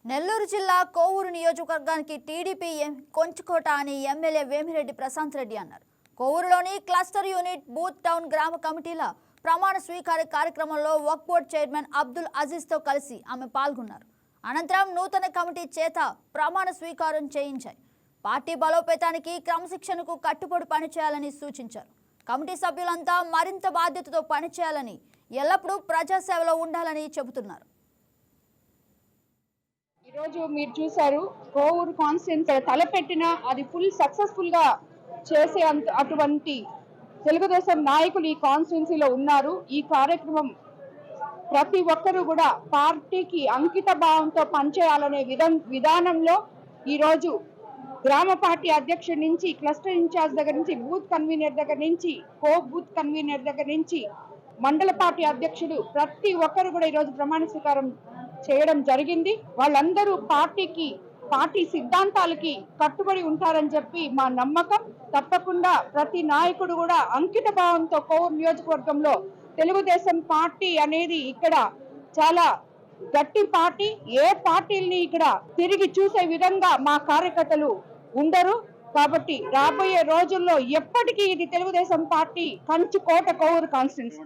నెల్లూరు జిల్లా కోవూరు నియోజకవర్గానికి టీడీపీ కొంచుకోట అని ఎమ్మెల్యే వేమిరెడ్డి ప్రశాంత్ రెడ్డి అన్నారు. కోవూరులోని క్లస్టర్ యూనిట్ బూత్ టౌన్ గ్రామ కమిటీల ప్రమాణ స్వీకార కార్యక్రమంలో వక్ఫ్ బోర్డు చైర్మన్ అబ్దుల్ అజీజ్తో కలిసి ఆమె పాల్గొన్నారు. అనంతరం నూతన కమిటీ చేత ప్రమాణ స్వీకారం చేయించారు. పార్టీ బలోపేతానికి క్రమశిక్షణకు కట్టుబడి పనిచేయాలని సూచించారు. కమిటీ సభ్యులంతా మరింత బాధ్యతతో పనిచేయాలని, ఎల్లప్పుడూ ప్రజాసేవలో ఉండాలని చెబుతున్నారు. ఈరోజు మీరు చూశారు, కోవూరు కాన్స్టిట్యున్సీ తలపెట్టిన అది ఫుల్ సక్సెస్ఫుల్ గా చేసే అటువంటి తెలుగుదేశం నాయకులు ఈ కాన్స్టిట్యున్సీలో ఉన్నారు. ఈ కార్యక్రమం ప్రతి ఒక్కరూ కూడా పార్టీకి అంకిత భావంతో పనిచేయాలనే విధానంలో ఈరోజు గ్రామ పార్టీ అధ్యక్షుడి నుంచి, క్లస్టర్ ఇన్ఛార్జ్ దగ్గర నుంచి, బూత్ కన్వీనర్ దగ్గర నుంచి, బూత్ కన్వీనర్ దగ్గర నుంచి మండల పార్టీ అధ్యక్షుడు ప్రతి ఒక్కరు కూడా ఈరోజు ప్రమాణ స్వీకారం చేయడం జరిగింది. వాళ్ళందరూ పార్టీ సిద్ధాంతాలకి కట్టుబడి ఉంటారని చెప్పి మా నమ్మకం. తప్పకుండా ప్రతి నాయకుడు కూడా అంకిత భావంతో కోవూరు నియోజకవర్గంలో తెలుగుదేశం పార్టీ అనేది ఇక్కడ చాలా గట్టి పార్టీ. ఏ పార్టీల్ని ఇక్కడ తిరిగి చూసే విధంగా మా కార్యకర్తలు ఉండరు. కాబట్టి రాబోయే రోజుల్లో ఎప్పటికీ ఇది తెలుగుదేశం పార్టీ కంచుకోట కోవూరు కాన్స్టిట్యున్సీ.